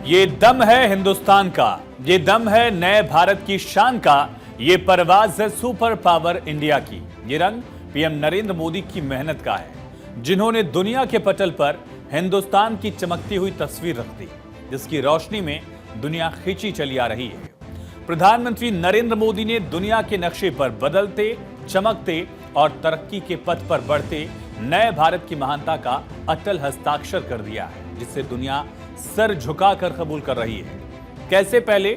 ये दम है हिंदुस्तान का, ये दम है नए भारत की शान का, ये परवाज है सुपर पावर इंडिया की। ये रंग पीएम नरेंद्र मोदी की मेहनत का है, जिन्होंने दुनिया के पटल पर हिंदुस्तान की चमकती हुई तस्वीर रख दी, जिसकी रोशनी में दुनिया खींची चली आ रही है। प्रधानमंत्री नरेंद्र मोदी ने दुनिया के नक्शे पर बदलते, चमकते और तरक्की के पथ पर बढ़ते नए भारत की महानता का अटल हस्ताक्षर कर दिया है, जिसे दुनिया सर झुकाकर कबूल कर रही है। कैसे पहले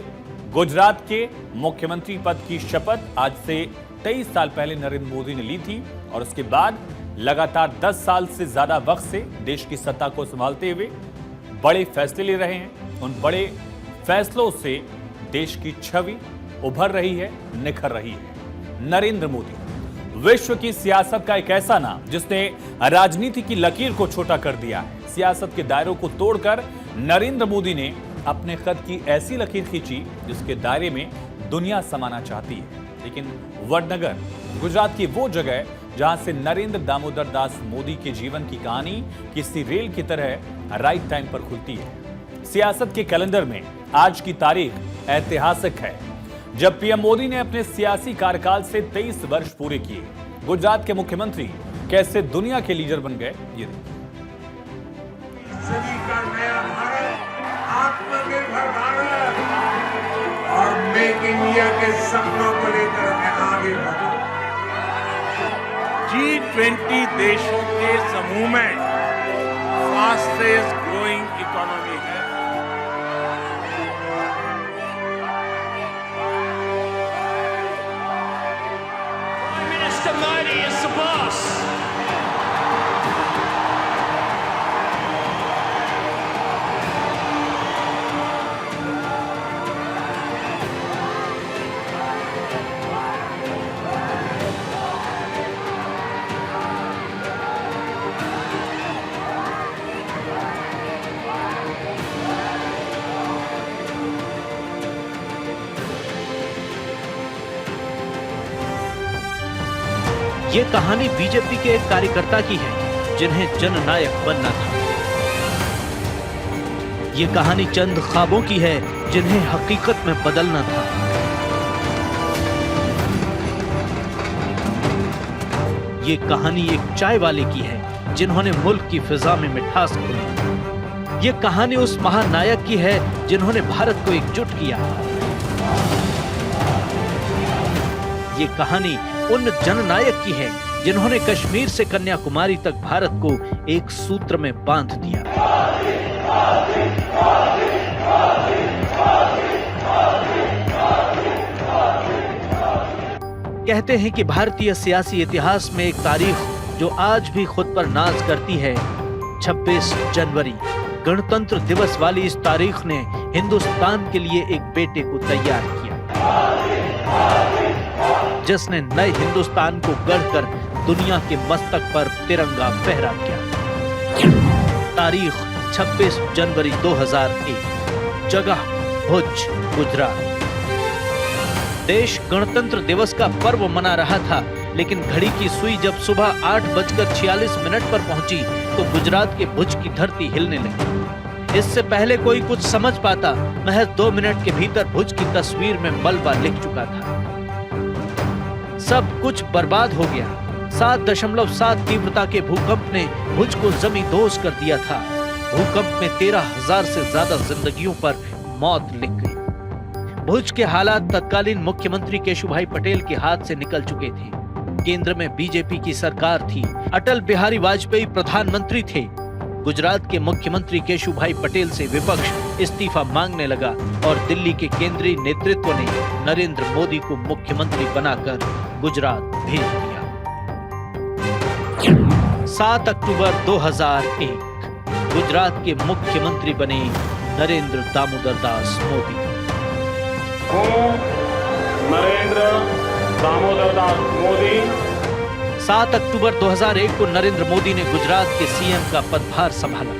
गुजरात के मुख्यमंत्री पद की शपथ आज से 23 साल पहले नरेंद्र मोदी ने ली थी और उसके बाद लगातार 10 साल से ज्यादा वक्त से देश की सत्ता को संभालते हुए बड़े फैसले ले रहे हैं। उन बड़े फैसलों से देश की छवि उभर रही है, निखर रही है। नरेंद्र मोदी विश्व की सियासत का एक ऐसा नाम जिसने राजनीति की लकीर को छोटा कर दिया है। सियासत के दायरों को तोड़कर नरेंद्र मोदी ने अपने कद की ऐसी लकीर खींची जिसके दायरे में दुनिया समाना चाहती है। लेकिन वडनगर गुजरात की वो जगह जहां से नरेंद्र दामोदर दास मोदी के जीवन की कहानी किसी रेल की तरह राइट टाइम पर खुलती है। सियासत के कैलेंडर में आज की तारीख ऐतिहासिक है, जब पीएम मोदी ने अपने सियासी कार्यकाल से 23 वर्ष पूरे किए। गुजरात के मुख्यमंत्री कैसे दुनिया के लीडर बन गए, ये देखिए। सदी का नया भारत, आत्मनिर्भर भारत और मेक इंडिया के सपनों को लेकर मैं आगे बढ़ा। G20 देशों के समूह में फास्टेस्ट ग्रोइंग इकोनॉमी है। Prime Minister Modi is the boss. ये कहानी बीजेपी के एक कार्यकर्ता की है जिन्हें जननायक बनना था। ये कहानी चंद ख्वाबों की है जिन्हें हकीकत में बदलना था। ये कहानी एक चाय वाले की है जिन्होंने मुल्क की फिजा में मिठास घोली। ये कहानी उस महानायक की है जिन्होंने भारत को एकजुट किया। ये कहानी उन जननायक की है जिन्होंने कश्मीर से कन्याकुमारी तक भारत को एक सूत्र में बांध दिया। कहते हैं कि भारतीय सियासी इतिहास में एक तारीख जो आज भी खुद पर नाज करती है, 26 जनवरी गणतंत्र दिवस वाली इस तारीख ने हिंदुस्तान के लिए एक बेटे को तैयार किया, जिसने नए हिंदुस्तान को गढ़कर दुनिया के मस्तक पर तिरंगा फहरा किया। तारीख 26 जनवरी 2001, जगह भुज, गुजरात। देश गणतंत्र दिवस का पर्व मना रहा था, लेकिन घड़ी की सुई जब सुबह 8:46 पर पहुंची तो गुजरात के भुज की धरती हिलने लगी। इससे पहले कोई कुछ समझ पाता, महज 2 मिनट के भीतर भुज की तस्वीर में मलबा लिख चुका था। सब कुछ बर्बाद हो गया। 7.7 तीव्रता के भूकंप ने भुज को जमींदोज कर दिया था। भूकंप में 13,000 से ज्यादा जिंदगियों पर मौत लिख गई। भुज के हालात तत्कालीन मुख्यमंत्री केशुभाई पटेल के हाथ से निकल चुके थे। केंद्र में बीजेपी की सरकार थी। अटल बिहारी वाजपेयी प्रधानमंत्री थे। गुजरात के मुख्यमंत्री केशुभाई पटेल से विपक्ष इस्तीफा मांगने लगा और दिल्ली के केंद्रीय नेतृत्व ने नरेंद्र मोदी को मुख्यमंत्री बनाकर गुजरात भेज दिया। 7 अक्टूबर 2001 गुजरात के मुख्यमंत्री बने नरेंद्र दामोदर दास मोदी। नरेंद्र दामोदर दास मोदी 7 अक्टूबर 2001 को नरेंद्र मोदी ने गुजरात के सीएम का पदभार संभाला।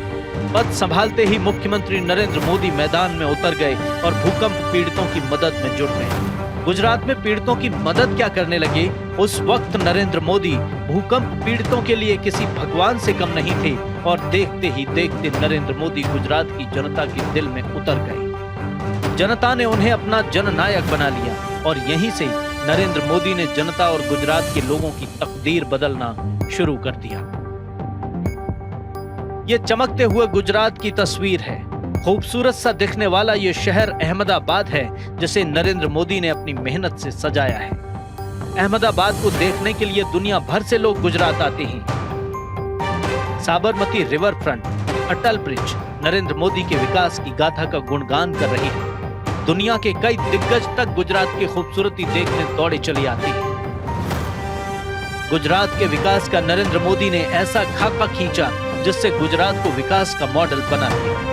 पद संभालते ही मुख्यमंत्री नरेंद्र मोदी मैदान में उतर गए और भूकंप पीड़ितों की मदद में जुट गए। गुजरात में पीड़ितों की मदद क्या करने लगे, उस वक्त नरेंद्र मोदी भूकंप पीड़ितों के लिए किसी भगवान से कम नहीं थे और देखते ही देखते नरेंद्र मोदी गुजरात की जनता के दिल में उतर गए। जनता ने उन्हें अपना जननायक बना लिया और यहीं से नरेंद्र मोदी ने जनता और गुजरात के लोगों की तकदीर बदलना शुरू कर दिया। ये चमकते हुए गुजरात की तस्वीर है। खूबसूरत सा दिखने वाला ये शहर अहमदाबाद है, जिसे नरेंद्र मोदी ने अपनी मेहनत से सजाया है। अहमदाबाद को देखने के लिए दुनिया भर से लोग गुजरात आते हैं। साबरमती रिवर फ्रंट, अटल ब्रिज नरेंद्र मोदी के विकास की गाथा का गुणगान कर रही है। दुनिया के कई दिग्गज तक गुजरात की खूबसूरती देखने दौड़े चले आते हैं। गुजरात के विकास का नरेंद्र मोदी ने ऐसा खाका खींचा जिससे गुजरात को विकास का मॉडल बना दिया।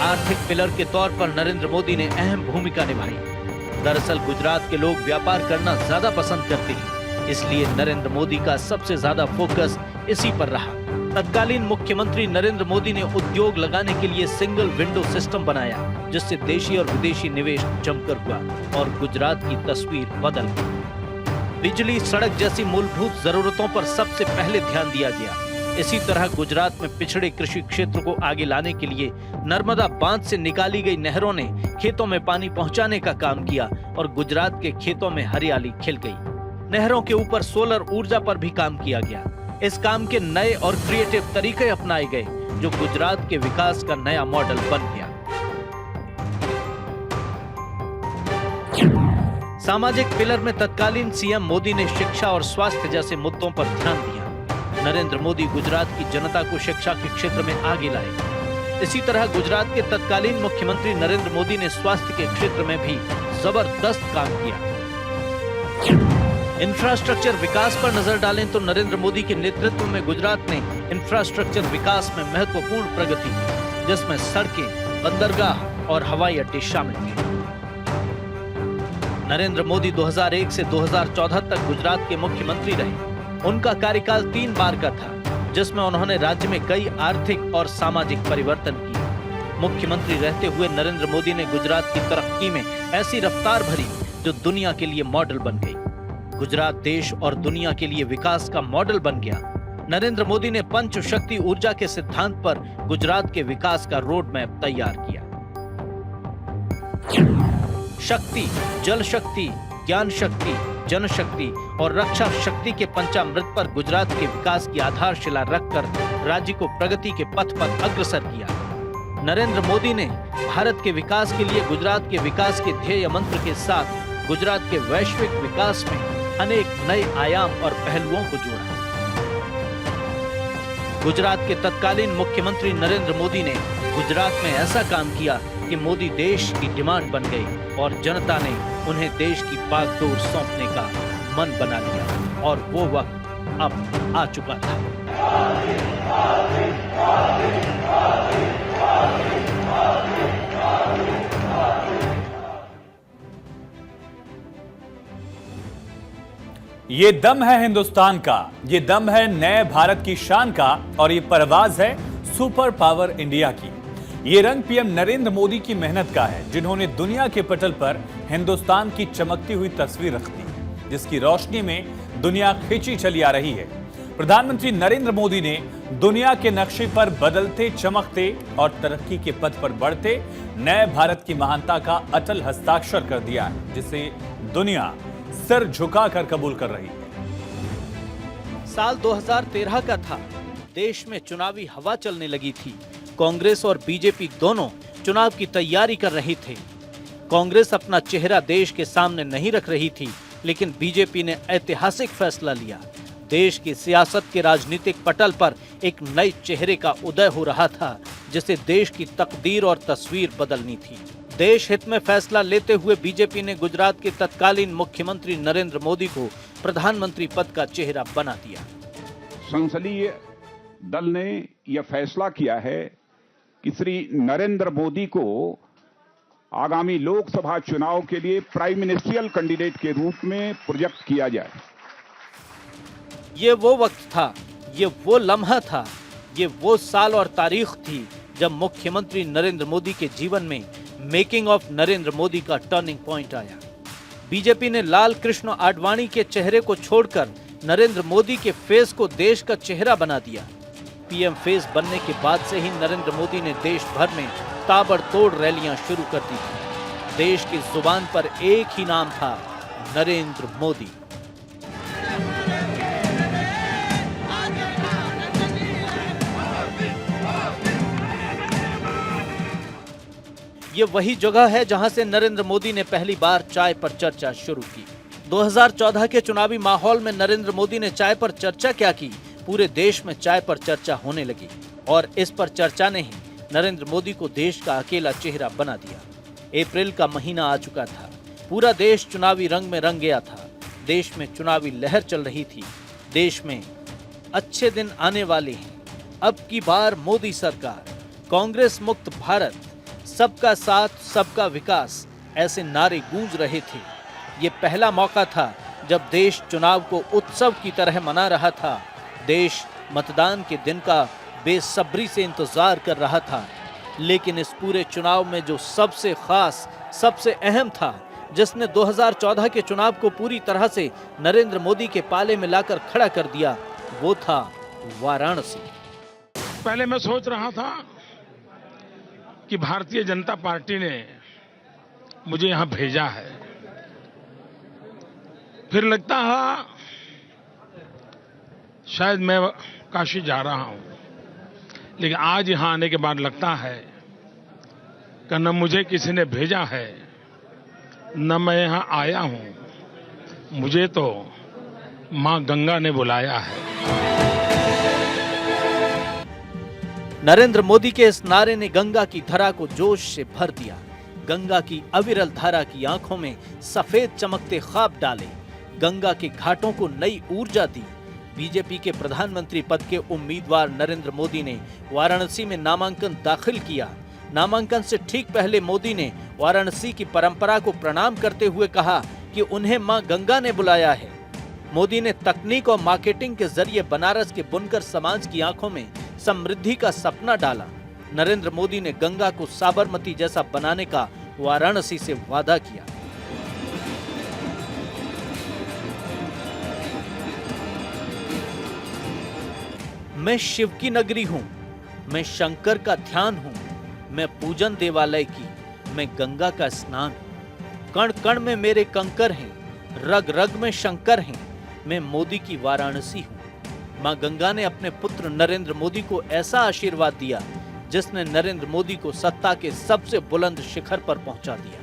आर्थिक पिलर के तौर पर नरेंद्र मोदी ने अहम भूमिका निभाई। दरअसल गुजरात के लोग व्यापार करना ज्यादा पसंद करते हैं, इसलिए नरेंद्र मोदी का सबसे ज्यादा फोकस इसी पर रहा। तत्कालीन मुख्यमंत्री नरेंद्र मोदी ने उद्योग लगाने के लिए सिंगल विंडो सिस्टम बनाया, जिससे देशी और विदेशी निवेश जमकर हुआ और गुजरात की तस्वीर बदल गई। बिजली, सड़क जैसी मूलभूत जरूरतों पर सबसे पहले ध्यान दिया गया। इसी तरह गुजरात में पिछड़े कृषि क्षेत्र को आगे लाने के लिए नर्मदा बांध से निकाली गई नहरों ने खेतों में पानी पहुंचाने का काम किया और गुजरात के खेतों में हरियाली खिल गई। नहरों के ऊपर सोलर ऊर्जा पर भी काम किया गया। इस काम के नए और क्रिएटिव तरीके अपनाए गए, जो गुजरात के विकास का नया मॉडल बन गया। सामाजिक पिलर में तत्कालीन सीएम मोदी ने शिक्षा और स्वास्थ्य जैसे मुद्दों पर ध्यान दिया। नरेंद्र मोदी गुजरात की जनता को शिक्षा के क्षेत्र में आगे लाए। इसी तरह गुजरात के तत्कालीन मुख्यमंत्री नरेंद्र मोदी ने स्वास्थ्य के क्षेत्र में भी जबरदस्त काम किया। इंफ्रास्ट्रक्चर विकास पर नजर डालें तो नरेंद्र मोदी के नेतृत्व में गुजरात ने इंफ्रास्ट्रक्चर विकास में महत्वपूर्ण प्रगति की, जिसमें सड़कें, बंदरगाह और हवाई अड्डे शामिल थे। नरेंद्र मोदी 2001 से 2014 तक गुजरात के मुख्यमंत्री रहे। उनका कार्यकाल 3 बार का था, जिसमें उन्होंने राज्य में कई आर्थिक और सामाजिक परिवर्तन किए। मुख्यमंत्री रहते हुए नरेंद्र मोदी ने गुजरात की तरक्की में ऐसी रफ्तार भरी जो दुनिया के लिए मॉडल बन गई। गुजरात देश और दुनिया के लिए विकास का मॉडल बन गया। नरेंद्र मोदी ने पंच शक्ति ऊर्जा के सिद्धांत पर गुजरात के विकास का रोड मैप तैयार किया। शक्ति, जल शक्ति, ज्ञान शक्ति, जनशक्ति और रक्षा शक्ति के पंचामृत पर गुजरात के विकास की आधारशिला रखकर राज्य को प्रगति के पथ पर अग्रसर किया। नरेंद्र मोदी ने भारत के विकास के लिए गुजरात के विकास के ध्येय मंत्र के साथ गुजरात के वैश्विक विकास में अनेक नए आयाम और पहलुओं को जोड़ा। गुजरात के तत्कालीन मुख्यमंत्री नरेंद्र मोदी ने गुजरात में ऐसा काम किया कि मोदी देश की डिमांड बन गई और जनता ने उन्हें देश की बागडोर सौंपने का मन बना लिया और वो वक्त अब आ चुका था। ये दम है हिंदुस्तान का, ये दम है नए भारत की शान का और ये परवाज है सुपर पावर इंडिया की। ये रंग पीएम नरेंद्र मोदी की मेहनत का है, जिन्होंने दुनिया के पटल पर हिंदुस्तान की चमकती हुई तस्वीर रख दी, जिसकी रोशनी में दुनिया खींची चली आ रही है। प्रधानमंत्री नरेंद्र मोदी ने दुनिया के नक्शे पर बदलते, चमकते और तरक्की के पथ पर बढ़ते नए भारत की महानता का अटल हस्ताक्षर कर दिया है, जिसे दुनिया सिर झुकाकर कबूल कर रही है। साल 2013 का था। देश में चुनावी हवा चलने लगी थी। कांग्रेस और बीजेपी दोनों चुनाव की तैयारी कर रहे थे। कांग्रेस अपना चेहरा देश के सामने नहीं रख रही थी, लेकिन बीजेपी ने ऐतिहासिक फैसला लिया। देश की सियासत के राजनीतिक पटल पर एक नए चेहरे का उदय हो रहा था, जिसे देश की तकदीर और तस्वीर बदलनी थी। देश हित में फैसला लेते हुए बीजेपी ने गुजरात के तत्कालीन मुख्यमंत्री नरेंद्र मोदी को प्रधानमंत्री पद का चेहरा बना दिया। संसदीय दल ने यह फैसला किया है कि श्री नरेंद्र मोदी को आगामी लोकसभा चुनाव के लिए प्राइम मिनिस्ट्रियल कैंडिडेट के रूप में प्रोजेक्ट किया जाए। ये वो वक्त था, ये वो लम्हा था, ये वो साल और तारीख थी जब मुख्यमंत्री नरेंद्र मोदी के जीवन में मेकिंग ऑफ नरेंद्र मोदी का टर्निंग पॉइंट आया। बीजेपी ने लाल कृष्ण आडवाणी के चेहरे को छोड़कर नरेंद्र मोदी के फेस को देश का चेहरा बना दिया। पीएम फेस बनने के बाद से ही नरेंद्र मोदी ने देश भर में ताबड़तोड़ रैलियां शुरू कर दी थी। देश की जुबान पर एक ही नाम था, नरेंद्र मोदी। ये वही जगह है जहां से नरेंद्र मोदी ने पहली बार चाय पर चर्चा शुरू की। 2014 के चुनावी माहौल में नरेंद्र मोदी ने चाय पर चर्चा क्या की, पूरे देश में चाय पर चर्चा होने लगी और इस पर चर्चा ने ही नरेंद्र मोदी को देश का अकेला चेहरा बना दिया। अप्रैल का महीना आ चुका था, पूरा देश चुनावी रंग में रंग गया था। देश में चुनावी लहर चल रही थी। देश में अच्छे दिन आने वाले हैं, अब की बार मोदी सरकार, कांग्रेस मुक्त भारत, सबका साथ सबका विकास, ऐसे नारे गूंज रहे थे। ये पहला मौका था जब देश चुनाव को उत्सव की तरह मना रहा था। देश मतदान के दिन का बेसब्री से इंतजार कर रहा था। लेकिन इस पूरे चुनाव में जो सबसे खास, सबसे अहम था, जिसने 2014 के चुनाव को पूरी तरह से नरेंद्र मोदी के पाले में लाकर खड़ा कर दिया, वो था वाराणसी। पहले मैं सोच रहा था कि भारतीय जनता पार्टी ने मुझे यहां भेजा है, फिर लगता है शायद मैं काशी जा रहा हूं, लेकिन आज यहां आने के बाद लगता है कि न मुझे किसी ने भेजा है, न मैं यहां आया हूं, मुझे तो मां गंगा ने बुलाया है। नरेंद्र मोदी के इस नारे ने गंगा की धारा को जोश से भर दिया। गंगा की अविरल धारा की आंखों में सफेद चमकते ख्वाब डाले, गंगा के घाटों को नई ऊर्जा दी। बीजेपी के प्रधानमंत्री पद के उम्मीदवार नरेंद्र मोदी ने वाराणसी में नामांकन दाखिल किया। नामांकन से ठीक पहले मोदी ने वाराणसी की परंपरा को प्रणाम करते हुए कहा कि उन्हें मां गंगा ने बुलाया है। मोदी ने तकनीक और मार्केटिंग के जरिए बनारस के बुनकर समाज की आंखों में समृद्धि का सपना डाला। नरेंद्र मोदी ने गंगा को साबरमती जैसा बनाने का वाराणसी से वादा किया। मैं शिव की नगरी हूं, मैं शंकर का ध्यान हूं, मैं पूजन देवालय की, मैं गंगा का स्नान हूं। कण कण में मेरे कंकर हैं, रग रग में शंकर हैं, मैं मोदी की वाराणसी हूं। मां गंगा ने अपने पुत्र नरेंद्र मोदी को ऐसा आशीर्वाद दिया जिसने नरेंद्र मोदी को सत्ता के सबसे बुलंद शिखर पर पहुंचा दिया।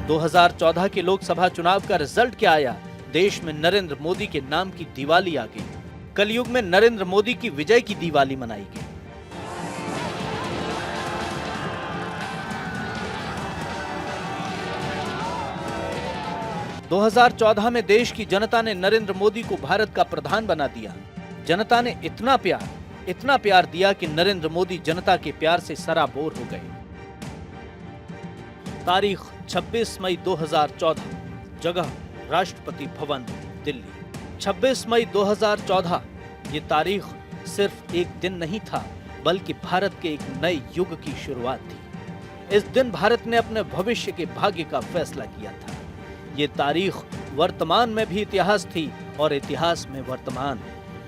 2014 के लोकसभा चुनाव का रिजल्ट क्या आया? देश में नरेंद्र मोदी के नाम की दिवाली आ गई। कलयुग में नरेंद्र मोदी की विजय की दिवाली मनाई गई। दो 2014 में देश की जनता ने नरेंद्र मोदी को भारत का प्रधान बना दिया। जनता ने इतना प्यार दिया कि नरेंद्र मोदी जनता के प्यार से सराबोर हो गए। तारीख 26 मई 2014, जगह राष्ट्रपति भवन, दिल्ली। 26 मई 2014 ये तारीख सिर्फ एक दिन नहीं था, बल्कि भारत के एक नए युग की शुरुआत थी। इस दिन भारत ने अपने भविष्य के भाग्य का फैसला किया था। ये तारीख वर्तमान में भी इतिहास थी और इतिहास में वर्तमान।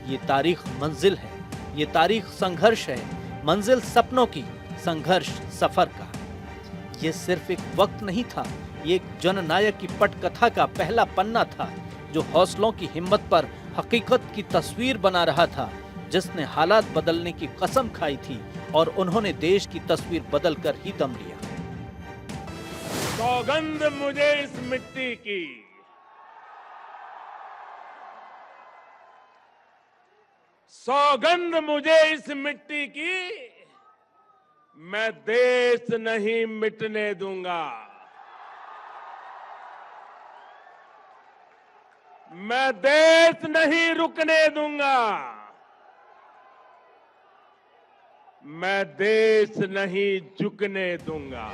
ये तारीख मंजिल है, ये तारीख संघर्ष है, मंजिल सपनों की, संघर्ष सफर का। ये सिर्फ एक वक्त नहीं था, ये एक जननायक की पटकथा का पहला पन्ना था, जो हौसलों की हिम्मत पर हकीकत की तस्वीर बना रहा था, जिसने हालात बदलने की कसम खाई थी और उन्होंने देश की तस्वीर बदल कर ही दम लिया। सौगंध मुझे इस मिट्टी की, सौगंध मुझे इस मिट्टी की, मैं देश नहीं मिटने दूंगा, मैं देश नहीं रुकने दूंगा, मैं देश नहीं झुकने दूंगा।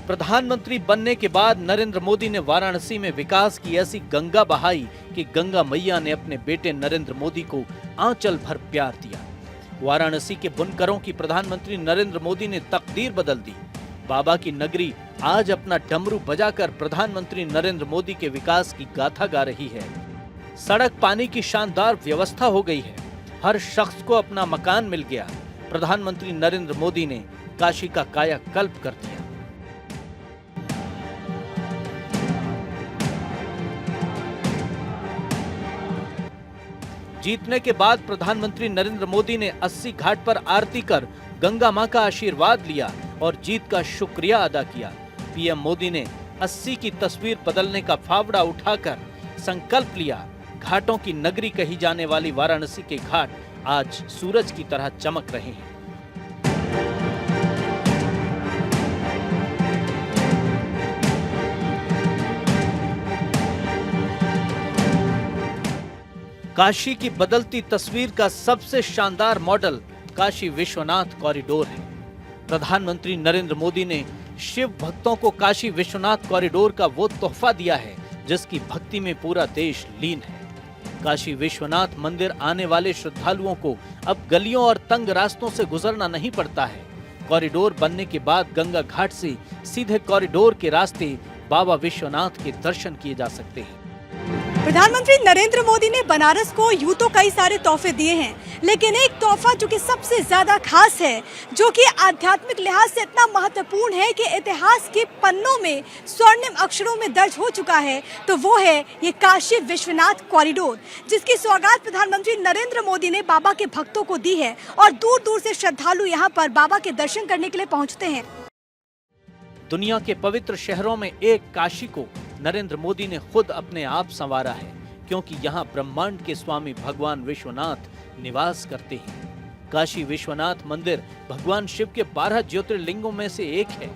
प्रधानमंत्री बनने के बाद नरेंद्र मोदी ने वाराणसी में विकास की ऐसी गंगा बहाई कि गंगा मैया ने अपने बेटे नरेंद्र मोदी को आंचल भर प्यार दिया। वाराणसी के बुनकरों की प्रधानमंत्री नरेंद्र मोदी ने तकदीर बदल दी। बाबा की नगरी आज अपना डमरू बजाकर प्रधानमंत्री नरेंद्र मोदी के विकास की गाथा गा रही है। सड़क पानी की शानदार व्यवस्था हो गई है। हर शख्स को अपना मकान मिल गया। प्रधानमंत्री नरेंद्र मोदी ने काशी का कायाकल्प कर दिया। जीतने के बाद प्रधानमंत्री नरेंद्र मोदी ने 80 घाट पर आरती कर गंगा मां का आशीर्वाद लिया और जीत का शुक्रिया अदा किया। पीएम मोदी ने 80 की तस्वीर बदलने का फावड़ा उठाकर संकल्प लिया। घाटों की नगरी कही जाने वाली वाराणसी के घाट आज सूरज की तरह चमक रहे हैं। काशी की बदलती तस्वीर का सबसे शानदार मॉडल काशी विश्वनाथ कॉरिडोर है। प्रधानमंत्री नरेंद्र मोदी ने शिव भक्तों को काशी विश्वनाथ कॉरिडोर का वो तोहफा दिया है जिसकी भक्ति में पूरा देश लीन है। काशी विश्वनाथ मंदिर आने वाले श्रद्धालुओं को अब गलियों और तंग रास्तों से गुजरना नहीं पड़ता है। कॉरिडोर बनने के बाद गंगा घाट से सीधे कॉरिडोर के रास्ते बाबा विश्वनाथ के दर्शन किए जा सकते हैं। प्रधानमंत्री नरेंद्र मोदी ने बनारस को यूं तो कई सारे तोहफे दिए हैं, लेकिन एक तोहफा जो कि सबसे ज्यादा खास है, जो कि आध्यात्मिक लिहाज से इतना महत्वपूर्ण है कि इतिहास के पन्नों में स्वर्णिम अक्षरों में दर्ज हो चुका है, तो वो है ये काशी विश्वनाथ कॉरिडोर, जिसकी सौगात प्रधानमंत्री नरेंद्र मोदी ने बाबा के भक्तों को दी है और दूर दूर से श्रद्धालु यहाँ पर बाबा के दर्शन करने के लिए पहुँचते हैं। दुनिया के पवित्र शहरों में एक काशी को नरेंद्र मोदी ने खुद अपने आप संवारा है, क्योंकि यहाँ ब्रह्मांड के स्वामी भगवान विश्वनाथ निवास करते हैं। काशी विश्वनाथ मंदिर भगवान शिव के 12 ज्योतिर्लिंगों में से एक है।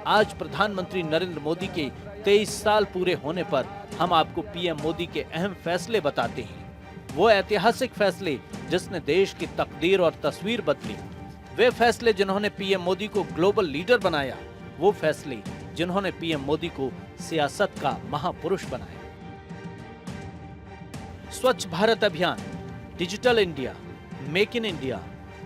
आज प्रधानमंत्री नरेंद्र मोदी के 23 साल पूरे होने पर हम आपको पीएम मोदी के अहम फैसले बताते हैं। वो ऐतिहासिक फैसले जिसने देश की तकदीर और तस्वीर बदली। वे फैसले जिन्होंने पीएम मोदी को ग्लोबल लीडर बनाया। वो फैसले जिन्होंने पीएम मोदी को सियासत का महापुरुष बनाया। स्वच्छ भारत अभियान, digital India, make in India,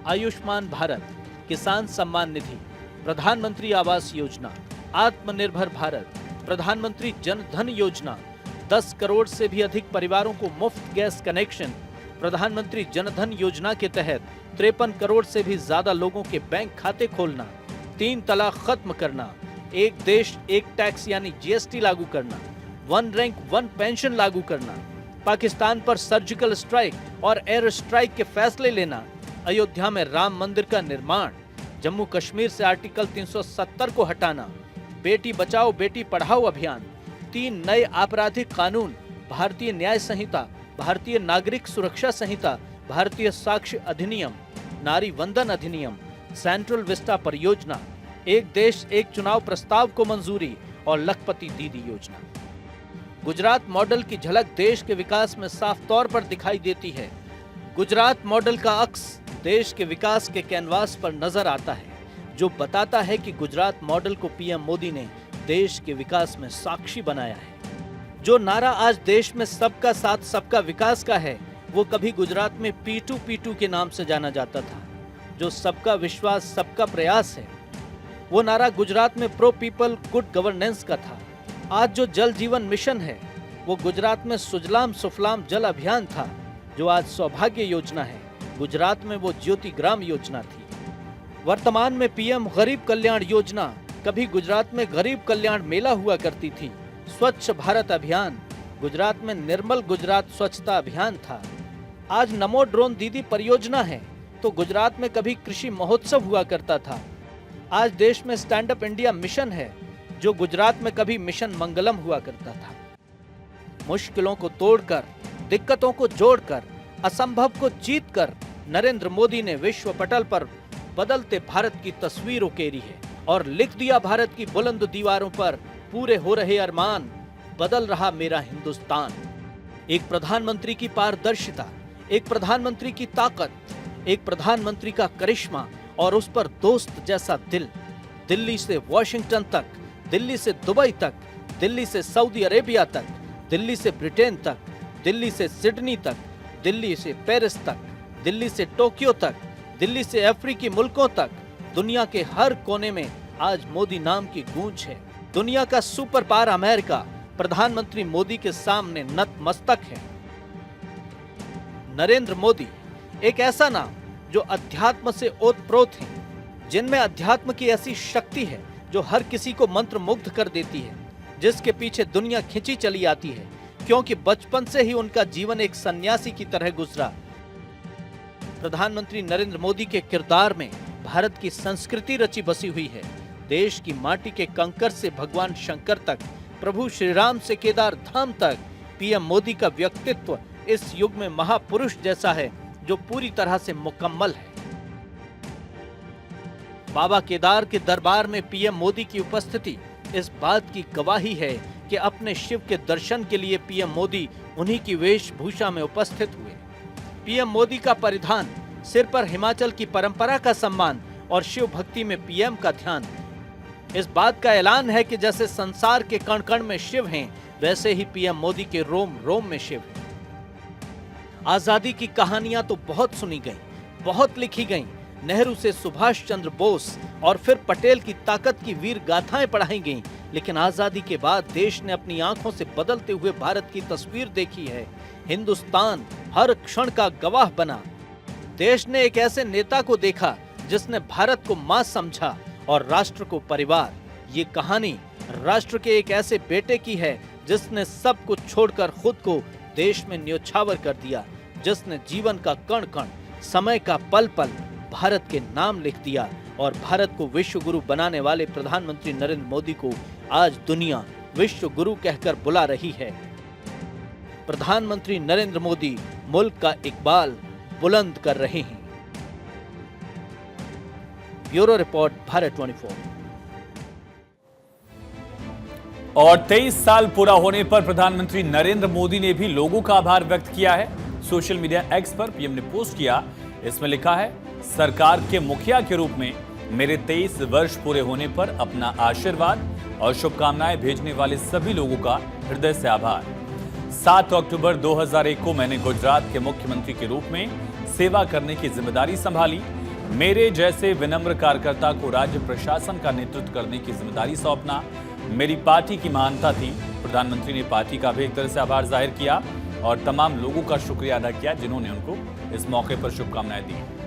Ayushman Bharat, किसान सम्मान निधि, प्रधानमंत्री आवास योजना, आत्मनिर्भर भारत, प्रधानमंत्री जन धन योजना, 10 करोड़ से भी अधिक परिवारों को मुफ्त गैस कनेक्शन, प्रधानमंत्री जन धन योजना के तहत 53 करोड़ से भी ज्यादा लोगों के बैंक खाते खोलना, 3 तलाक खत्म करना, एक देश एक टैक्स यानी जीएसटी लागू करना, 1 रैंक 1 पेंशन लागू करना, पाकिस्तान पर सर्जिकल स्ट्राइक और एयर स्ट्राइक के फैसले लेना, अयोध्या में राम मंदिर का निर्माण, जम्मू कश्मीर से आर्टिकल 370 को हटाना, बेटी बचाओ बेटी पढ़ाओ अभियान, 3 नए आपराधिक कानून, भारतीय न्याय संहिता, भारतीय नागरिक सुरक्षा संहिता, भारतीय साक्ष्य अधिनियम, नारी वंदन अधिनियम, सेंट्रल विस्टा परियोजना, एक देश एक चुनाव प्रस्ताव को मंजूरी और लखपति दीदी योजना। गुजरात मॉडल की झलक देश के विकास में साफ तौर पर दिखाई देती है। गुजरात मॉडल का अक्स देश के विकास के कैनवास पर नजर आता है, जो बताता है कि गुजरात मॉडल को पीएम मोदी ने देश के विकास में साक्षी बनाया है। जो नारा आज देश में सबका साथ सबका विकास का है, वो कभी गुजरात में P2P2 के नाम से जाना जाता था। जो सबका विश्वास सबका प्रयास है, वो नारा गुजरात में प्रो पीपल गुड गवर्नेंस का था। आज जो जल जीवन मिशन है, वो गुजरात में सुजलाम सुफलाम जल अभियान था। जो आज सौभाग्य योजना है, गुजरात में वो ज्योति ग्राम योजना थी। वर्तमान में पीएम गरीब कल्याण योजना, कभी गुजरात में गरीब कल्याण मेला हुआ करती थी। स्वच्छ भारत अभियान, गुजरात में निर्मल गुजरात स्वच्छता अभियान था। आज नमो ड्रोन दीदी परियोजना है, तो गुजरात में कभी कृषि महोत्सव हुआ करता था। आज देश में स्टैंड अप इंडिया मिशन है, जो गुजरात में कभी मिशन मंगलम हुआ करता था। मुश्किलों को तोड़कर, दिक्कतों को जोड़कर, असंभव को जीतकर नरेंद्र मोदी ने विश्व पटल पर बदलते भारत की तस्वीर उकेरी है और लिख दिया भारत की बुलंद दीवारों पर, पूरे हो रहे अरमान, बदल रहा मेरा हिंदुस्तान। एक प्रधानमंत्री की पारदर्शिता, एक प्रधानमंत्री की ताकत, एक प्रधानमंत्री का करिश्मा और उस पर दोस्त जैसा दिल। दिल्ली से वॉशिंगटन तक, दिल्ली से दुबई तक, दिल्ली से सऊदी अरेबिया तक, दिल्ली से ब्रिटेन तक, दिल्ली से सिडनी तक, दिल्ली से पेरिस तक, दिल्ली से टोक्यो तक, दिल्ली से अफ्रीकी मुल्कों तक, दुनिया के हर कोने में आज मोदी नाम की गूंज है। दुनिया का सुपर पावर अमेरिका प्रधानमंत्री मोदी के सामने नतमस्तक है। नरेंद्र मोदी एक ऐसा नाम जो अध्यात्म से ओतप्रोत है, जिनमें अध्यात्म की ऐसी शक्ति है जो हर किसी को मंत्रमुग्ध कर देती है, जिसके पीछे दुनिया खिंची चली आती है, क्योंकि बचपन से ही उनका जीवन एक सन्यासी की तरह गुजरा। प्रधानमंत्री नरेंद्र मोदी के किरदार में भारत की संस्कृति रची बसी हुई है। देश की माटी के कंकर से भगवान शंकर तक, प्रभु श्री राम से केदार धाम तक, पीएम मोदी का व्यक्तित्व इस युग में महापुरुष जैसा है जो पूरी तरह से मुकम्मल है। बाबा केदार के दरबार में पीएम मोदी की उपस्थिति इस बात की गवाही है कि अपने शिव के दर्शन के लिए पीएम मोदी उन्हीं की वेशभूषा में उपस्थित हुए। पीएम मोदी का परिधान, सिर पर हिमाचल की परंपरा का सम्मान और शिव भक्ति में पीएम का ध्यान इस बात का ऐलान है कि जैसे संसार के कण कण में शिव हैं, वैसे ही पीएम मोदी के रोम रोम में शिव हैं। आजादी की कहानियां तो बहुत सुनी गईं, बहुत लिखी गईं। नेहरू से सुभाष चंद्र बोस और फिर पटेल की ताकत की वीर गाथाएं पढ़ाई गईं, लेकिन आजादी के बाद देश ने अपनी आंखों से बदलते हुए भारत की तस्वीर देखी है। हिंदुस्तान हर क्षण का गवाह बना। देश ने एक ऐसे नेता को देखा जिसने भारत को मां समझा और राष्ट्र को परिवार। ये कहानी राष्ट्र के एक ऐसे बेटे की है जिसने सब कुछ छोड़कर खुद को देश में न्योछावर कर दिया, जिसने जीवन का कण कण, समय का पल पल भारत के नाम लिख दिया और भारत को विश्व गुरु बनाने वाले प्रधानमंत्री नरेंद्र मोदी को आज दुनिया विश्व गुरु कहकर बुला रही है। प्रधानमंत्री नरेंद्र मोदी मुल्क का इकबाल बुलंद कर रहे हैं। Bureau report, Bharat 24। और 23 साल पूरा होने पर प्रधानमंत्री नरेंद्र मोदी ने भी लोगों का आभार व्यक्त किया है। सोशल मीडिया एक्स पर पीएम ने पोस्ट किया, इसमें लिखा है, सरकार के मुखिया के रूप में मेरे 23 वर्ष पूरे होने पर अपना आशीर्वाद और शुभकामनाएं भेजने वाले सभी लोगों का हृदय से आभार। 7 अक्टूबर 2001 को मैंने गुजरात के मुख्यमंत्री के रूप में सेवा करने की जिम्मेदारी संभाली। मेरे जैसे विनम्र कार्यकर्ता को राज्य प्रशासन का नेतृत्व करने की जिम्मेदारी सौंपना मेरी पार्टी की महानता थी। प्रधानमंत्री ने पार्टी का भी एक तरह से आभार जाहिर किया और तमाम लोगों का शुक्रिया अदा किया जिन्होंने उनको इस मौके पर शुभकामनाएं दी।